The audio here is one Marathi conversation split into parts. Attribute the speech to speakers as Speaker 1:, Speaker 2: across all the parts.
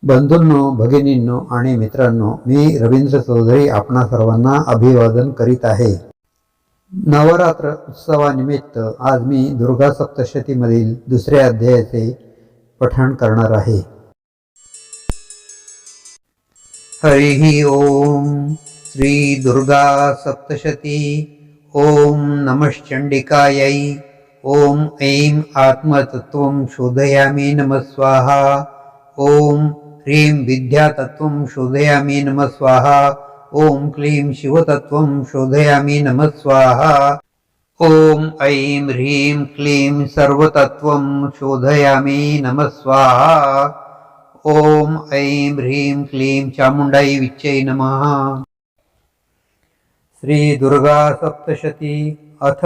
Speaker 1: बंधूंनो, भगिनींनो आणि मित्रांनो, मी रवींद्र चौधरी आपणा सर्वांना अभिवादन करीत आहे. नवरात्र उत्सवानिमित्त आज मी दुर्गा सप्तशतीमधील दुसऱ्या अध्यायाचे पठण करणार आहे. हरिः ओम. श्री दुर्गा सप्तशती. ओम नमश्चंडिकायै. ओम ऐं आत्मतत्त्वं शोधयामि नमः स्वाहा. ओम ह्रीं विद्यातत्त्वं शोधयामि नमः स्वाहा. ओम क्लीं शिवतत्त्वं शोधयामि नमः स्वाहा. ओम ऐं ह्रीं क्लीं सर्वतत्त्वं शोधयामि नमः स्वाहा. ओम ऐं ह्रीं क्लीं चामुण्डायै विच्चै नमः. श्री दुर्गा सप्तशती अथ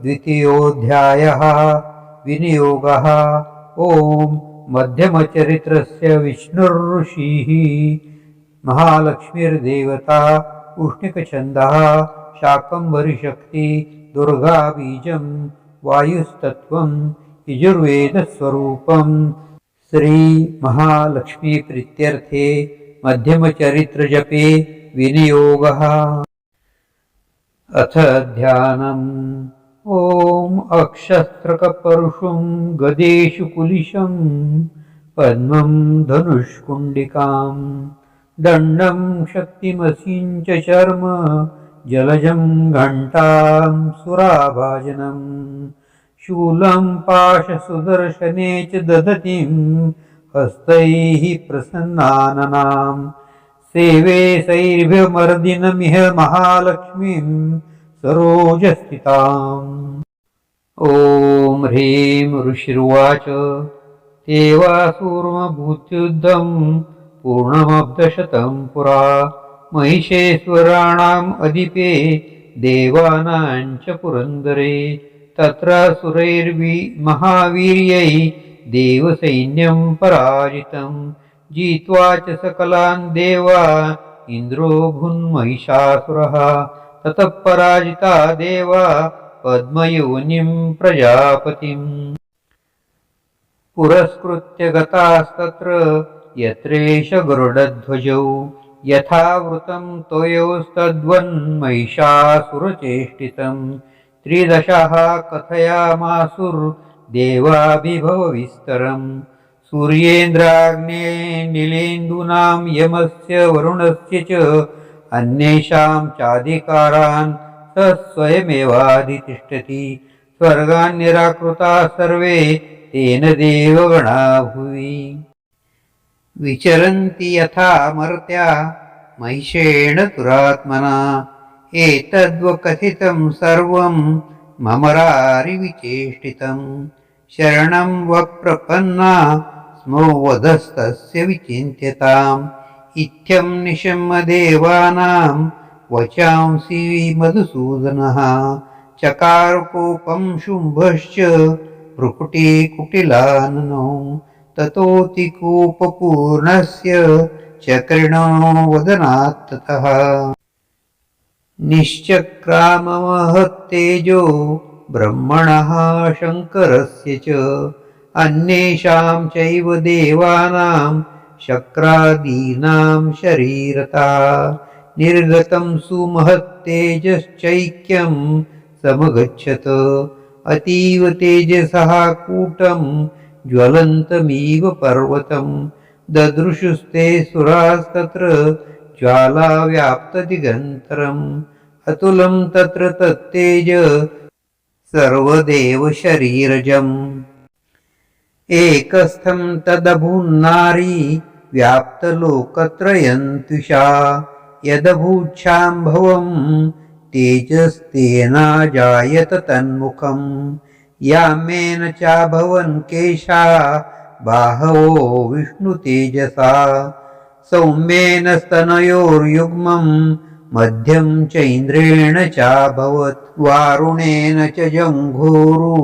Speaker 1: द्वितीयोऽध्यायः. विनियोगः. ओम मध्यमचरित्रस्य विष्णुर्ऋषिः, महालक्ष्मीर्देवता, उष्णिकछन्दः, शाकम्भरीशक्ति, दुर्गा बीजं, वायुस्तत्त्वं, यजुर्वेदस्वरूपं. श्री महालक्ष्मी प्रीत्यर्थे मध्यमचरित्रजपे विनियोगः. अथ ध्यानम्. ओम अक्षस्त्रकपरुषं गदेषु कुलिशं पद्मं धनुष्कुण्डिकां दण्डं शक्तिमसिं च चर्म जलजं घण्टां सुराभाजनं शूलं पाशसुदर्शने च दधतीं हस्तैः प्रसन्नाननां सेवे सैर्भ्यमर्दिनमिह महालक्ष्मीं सरोजस्थिताम्. ओम ह्रीं ऋषिर्वाच. देवासुरमभूत्युद्धं पूर्णमब्धशतं पुरा महिषेश्वराणाम् अधिपे देवानां च पुरन्दरे तत्र महावीर्यै देवसैन्यं पराजितं जित्वा च सकलान् देवा इन्द्रो भून्महिषासुरः ततः पराजिता देवा पद्मयोनिं प्रजापतिं पुरस्कृत्य गतास्तत्र यत्रेष गरुडध्वजौ यथावृतं तोयोस्तद्वन्महिषासुरचेष्टितं त्रिदशः कथयामासुर्देवाभिभवविस्तरं सूर्येन्द्राग्ने नीलेन्दूनां यमस्य वरुणस्य च अन्येषां चाधिकारान् स स्वयमेवाधितिष्ठति स्वर्गान् निराकृता सर्वे तेन देवगणा भुवि विचरन्ति यथा मर्त्या महिषेण दुरात्मना एतद्वकथितं सर्वं ममरारिविचेष्टितं शरणं वप्रपन्ना स्मो वधस्तस्य विचिन्त्यताम् इत्थं निशम्य देवानां वचांसि मधुसूदनः चकारकोपं शुम्भश्च भ्रुकुटिकुटिलाननौ ततोऽतिकूपपूर्णस्य चक्रिणो वदनात्ततः निश्चक्राममहत्तेजो ब्रह्मणः शङ्करस्य च अन्येषां चैव देवानां शक्रादीनां शरीरता निर्गतं सुमहत्तेजश्चैक्यं समगच्छत अतीव तेजसः कूटं ज्वलन्तमिव पर्वतं ददृशुस्ते सुरास्तत्र ज्वालाव्याप्तदिगन्तरम् अतुलं तत्र तत्तेज सर्वदेवशरीरजम् एकस्थं तदभून्नारी व्याप्तलोकत्रयन्त्विषा यदभूच्छाम्भवं तेजस्तेनाजायत तन्मुखं यामेन चाभवन् केशा बाहवो विष्णुतेजसा सौम्येन स्तनयोर्युग्मं मध्यं चैन्द्रेण चाभवत् वारुणेन च जङ्घोरु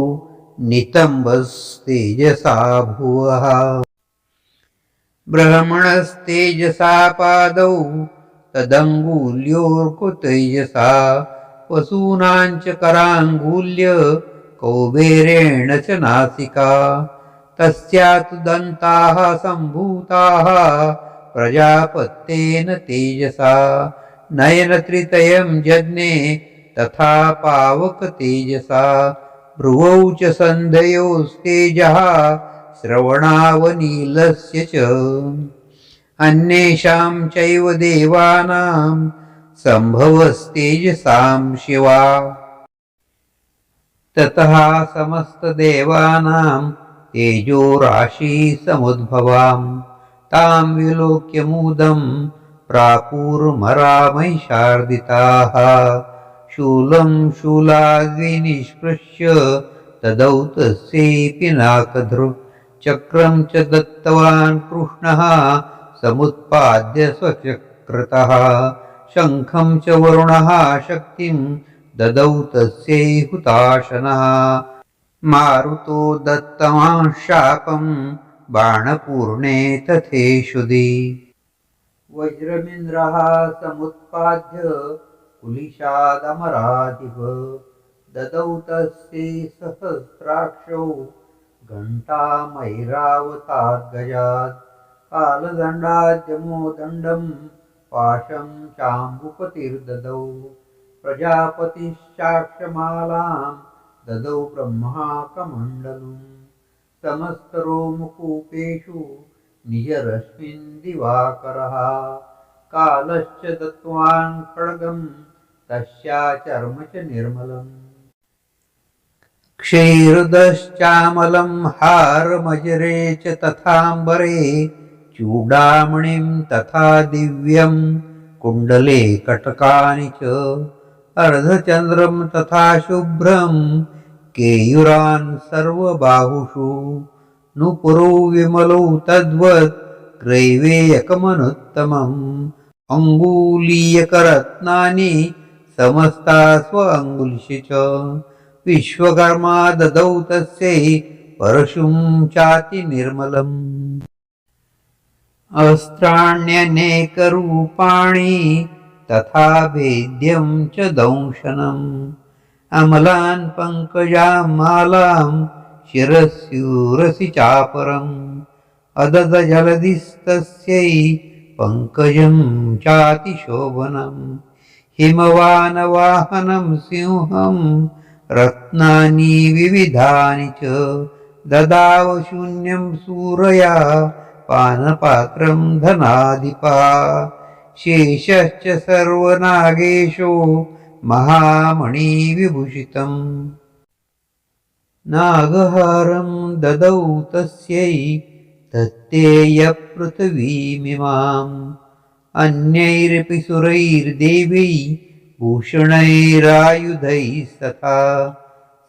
Speaker 1: नितम्बस्तेजसा भुवः ब्रह्मणस्तेजसा पादौ तदङ्गुल्योर्कुतेजसा वसूनां च कराङ्गुल्य कौबेरेण च नासिका तस्यातु दन्ताः सम्भूताः प्रजापत्येन तेजसा नयनत्रितयं जज्ञे तथा पावक तेजसा भ्रुवौ च सन्धयोस्तेजः श्रवणावनीलस्य च अन्येषां चैव देवानां सम्भवस्तेजसां शिवा ततः समस्तदेवानां तेजो राशि समुद्भवां तां विलोक्य मुदं प्रापुर्मरामैषार्दिताः शूलं शूलाद्विनिष्पृश्य ददौ तस्यै पिनाकधृक् चक्रं च दत्तवान् कृष्णः समुत्पाद्य स्वचक्रतः शङ्खं च वरुणः शक्तिं ददौ तस्यै हुताशनः मारुतो दत्तवान् शापं बाणपूर्णे तथेषुधि वज्रमिन्द्रः समुत्पाद्य कुलिशादमरादिव ददौ तस्यै सहस्राक्षौ घण्टामैरावताद्गजात् कालदण्डाद्यमोदण्डं पाशं चाम्बुपतिर्ददौ प्रजापतिश्चाक्षमालां ददौ ब्रह्मा कमण्डलुं समस्तरोमकूपेषु निजरश्मिन् दिवाकरः कालश्च दत्तवान् खड्गं तस्याचर्म च निर्मलम् क्षीरदश्चामलं हारमजरे च तथाम्बरे चूडामणिं तथा दिव्यं कुण्डले कटकानि च अर्धचन्द्रं तथा शुभ्रं केयूरान् सर्वबाहुषु नुपुरो विमलौ तद्वत् क्रैवेयकमनुत्तमम् अङ्गुलीयकरत्नानि समस्ता स्वअङ्गुलिषि च विश्वकर्मा ददौ तस्यै परशुं चातिनिर्मलम् अस्त्राण्यनेकरूपाणि तथा भेद्यं च दंशनम् अमलान् पङ्कजां मालां शिरस्यूरसि चापरम् अददजलधिस्तस्यै पङ्कजं चातिशोभनम् हिमवानवाहनं सिंहं रत्नानि विविधानि च ददाव शून्यं सूरया पानपात्रं धनाधिपा शेषश्च सर्वनागेशो महामणिविभूषितम् नागहारं ददौ तस्यै तत्तेयपृथिवीमिमाम् अन्यैरपि सुरैर्देवै भूषणैरायुधैस्तथा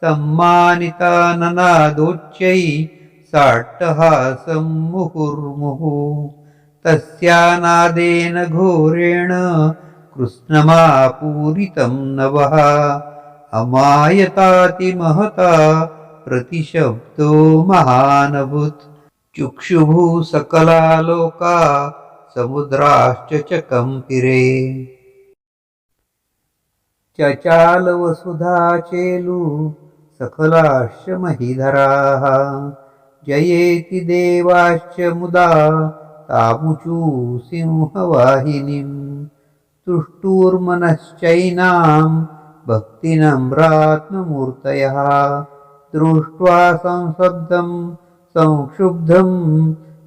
Speaker 1: सम्मानिता ननादोच्चै साट्टहासं मुहुर्मुहुः तस्यानादेन घोरेण कृत्स्नमापूरितं नभः अमायतातिमहता प्रतिशब्दो महानभूत् चुक्षुभुः सकला लोका समुद्राश्च च कंपिरे चचाल वसुधा चेलु सकलाश्च महीधराः जयेति देवाश्च मुदा तामुचु सिंहवाहिनीं तुष्टुर्मनश्चैनां भक्तिनम्रात्ममूर्तयः दृष्ट्वा संशब्दं संक्षुब्धं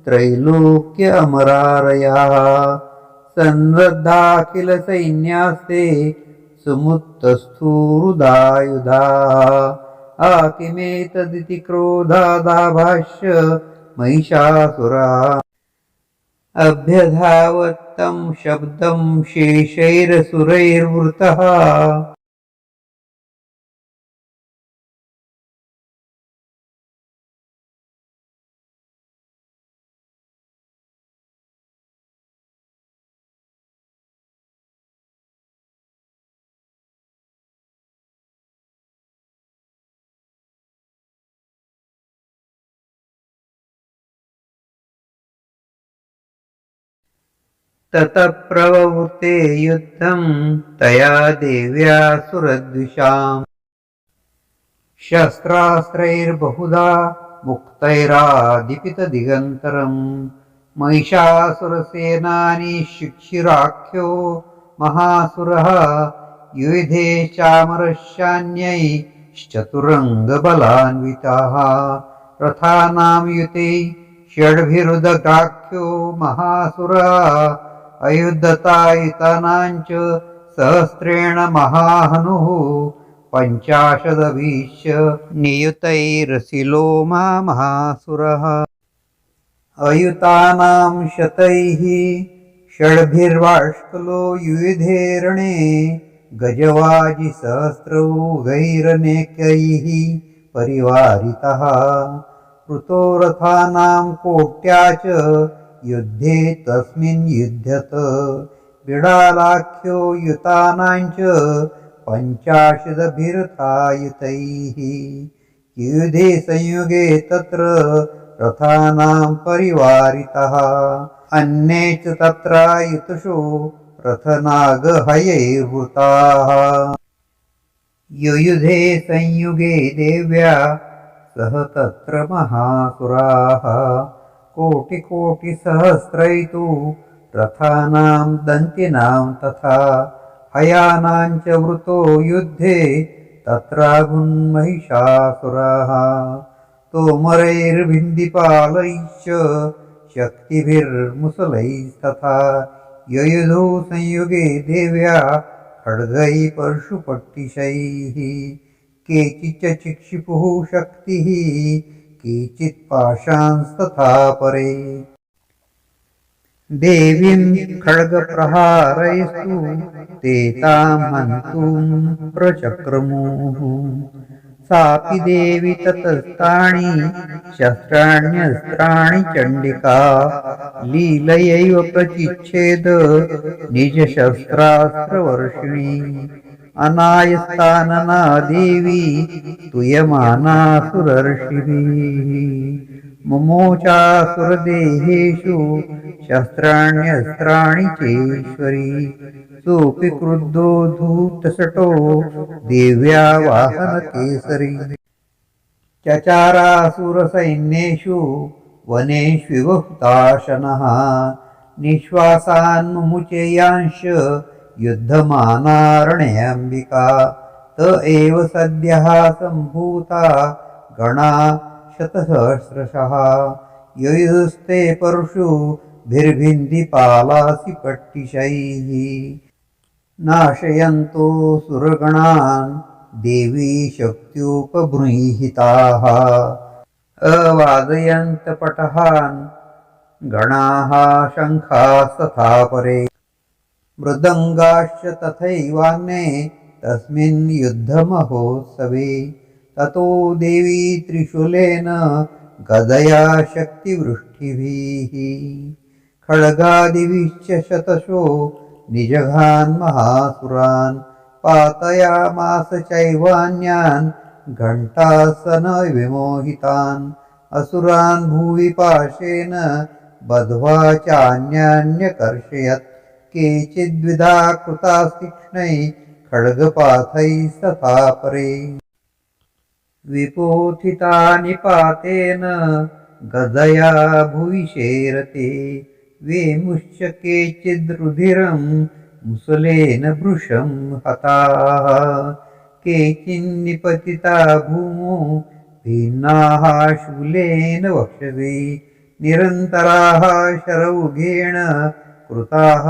Speaker 1: त्रैलोक्य अमरारयः सन्नद्धाखिलसैन्यास्ते सुमुत्तस्थूरुदायुधाः आकिमेतदिति क्रोधादाभाष्य महिषासुराः अभ्यधावत्तं शब्दं शेषैरसुरैर्वृतः ततः प्रववृते युद्धं तया देव्या सुरद्विषाम् शस्त्रास्त्रैर्बहुधा मुक्तैरादीपितदिगन्तरम् महिषासुरसेनानी शिक्षिराख्यो महासुरः युधे चामरश्चान्यैश्चतुरङ्गबलान्विताः रथानां युते षड्भिरुदग्राख्यो महासुरः अयुद्धतायुतानाञ्च सहस्रेण महाहनुः पञ्चाशदभीश्च नियुतैरसिलोमा महासुरः अयुतानां शतैः षड्भिर्वाष्कलो युयुधे रणे गजवाजिसहस्रौ गैरनेकैः परिवारितः कृतो रथानां कोट्या च युद्धे तस्मिन् युध्यत बिडालाख्यो युतानां च पञ्चाशदभिरथायुतैः युधे संयुगे तत्र रथानां परिवारितः अन्ये च तत्रायुतशो रथनागहयैर्वृताः युयुधे संयुगे देव्या सह तत्र महासुराः कोटिकोटिसहस्रैतु रथानां दन्तिनां तथा हयानां च वृतो युद्धे तत्रागुन्महिषासुराः तोमरैर्भिन्दिपालैश्च शक्तिभिर्मुसलैस्तथा ययुधौ संयुगे देव्या खड्गैः परशुपट्टिशैः केचिच्च चिक्षिपुः शक्तिः केचित् पाशांस्तथा परे देवीं खड्गप्रहारैस्तु ते तां हन्तुं प्रचक्रमुः सापि देवी ततस्तानि शस्त्राण्यस्त्राणि चण्डिका लीलयैव प्रचिच्छेद निजशस्त्रास्त्रवर्षिणी अनायस्तानना देवी तुयमानासुरर्षिभिः मुमोचासुरदेहेषु शस्त्राण्यस्त्राणि चेश्वरी सोऽपि क्रुद्धो धूर्तशठो देव्या वाहनकेसरी चचारासुरसैन्येषु वनेष्विव हुताशनः निःश्वासान् मुमुचेयांश युद्धमानारण्यम्बिका त एव सद्यः सम्भूता गणा शतसहस्रशः युयुस्ते परशुभिर्भिन्दिपालासि पट्टिशैः नाशयन्तो सुरगणान् देवी शक्त्युपबृंहिताः अवादयन्तपटहान् गणाः शङ्खास्तथा परे मृदङ्गाश्च तथैवान्ये तस्मिन् युद्धमहोत्सवे ततो देवी त्रिशूलेन गदया शक्तिवृष्टिभिः खड्गादिभिश्च शतशो निजघान् महासुरान् पातयामास चैवान्यान् घण्टासन विमोहितान् असुरान् भुवि पाशेन बद्ध्वा चान्यान्यकर्षयत् केचिद्विधा कृता तीक्ष्णैः खड्गपाथैस्तथा परे विपोथिता निपातेन गदया भुवि शेरते वेमुश्च केचिद्रुधिरं मुसलेन भृशं हताः केचिन्निपतिता भूमौ भिन्नाः शूलेन वक्षसि निरन्तराः शरौघेण कृताः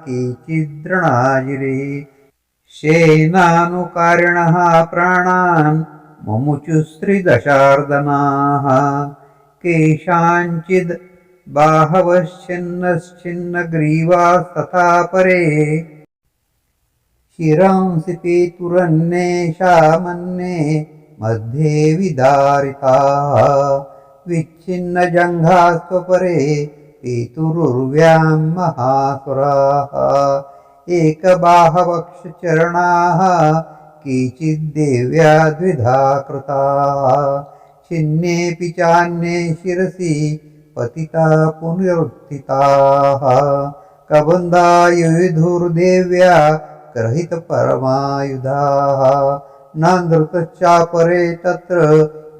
Speaker 1: केचिद्रणाजिरे सेनानुकारिणः प्राणान् मुमुचुस्त्रिदशार्दनाः केषाञ्चिद् बाहवश्चिन्नश्चिन्नग्रीवास्तथा परे शिरंसि पेतुरन्येषामन्ये मध्ये विदारिताः विच्छिन्नजङ्घास्त्वपरे पेतुरुर्व्यां महासुराः एकबाहवक्षचरणाः केचिद्देव्या द्विधा कृताः छिन्नेऽपि चान्ये शिरसि पतिता पुनरुत्थिताः कबन्धा युयुधुर्देव्या ग्रहीतपरमायुधाः नान्दृतश्चापरे तत्र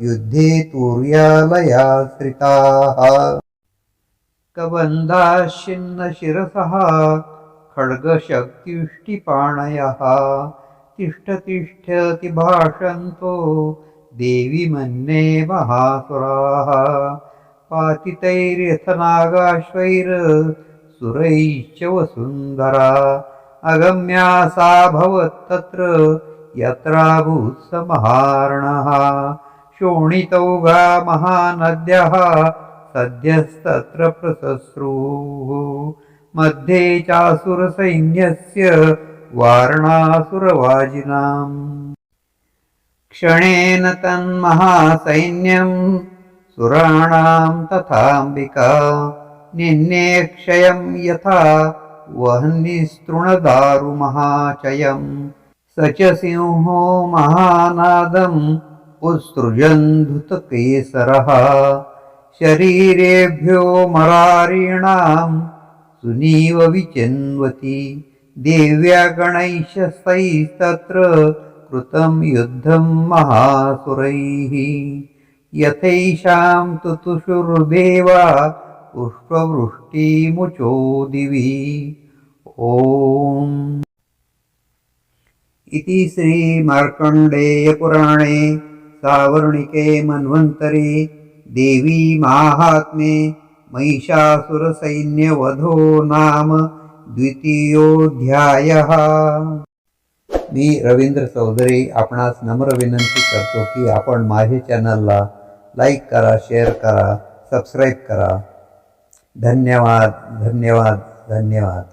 Speaker 1: युद्धे तुर्यालयाश्रिताः कबन्धाश्चिन्न शिरसः खड्गशक्तिष्टिपाणयः तिष्ठ तिष्ठति भाषन्तो देवी मन्ये महासुराः पातितैर्यथनागाश्वैर्सुरैश्च वसुन्धरा अगम्या सा भवत्तत्र यत्राभूत् स महार्णः शोणितौघा महानद्यः सद्यस्तत्र प्रसस्रुः मध्ये चासुरसैन्यस्य वारणासुरवाजिनाम् क्षणेन तन्महासैन्यं सुराणां तथाम्बिका निन्ने क्षयं यथा वह्निस्तृणदारुमहाचयम् स च सिंहो महानादम् उत्सृजन्धुतकेसरः शरीरेभ्यो मरारीणां सुनीव विचिन्वति देव्या गणैशस्तैस्तत्र कृतं युद्धं महासुरैः यथैषां तुतुषुर्देवा पुष्पवृष्टिमुचो दिवि ॐ इति श्री मार्कण्डेयपुराणे सावर्णिके मन्वन्तरे देवी माहात्म्ये महिषासुरसैन्यवधो नाम द्वितीयोऽध्यायः। मी रवींद्र चौधरी आपणास नम्र विनंती करतो की आपण माझे चॅनलला लाईक करा, शेअर करा, सबस्क्राईब करा. धन्यवाद धन्यवाद धन्यवाद.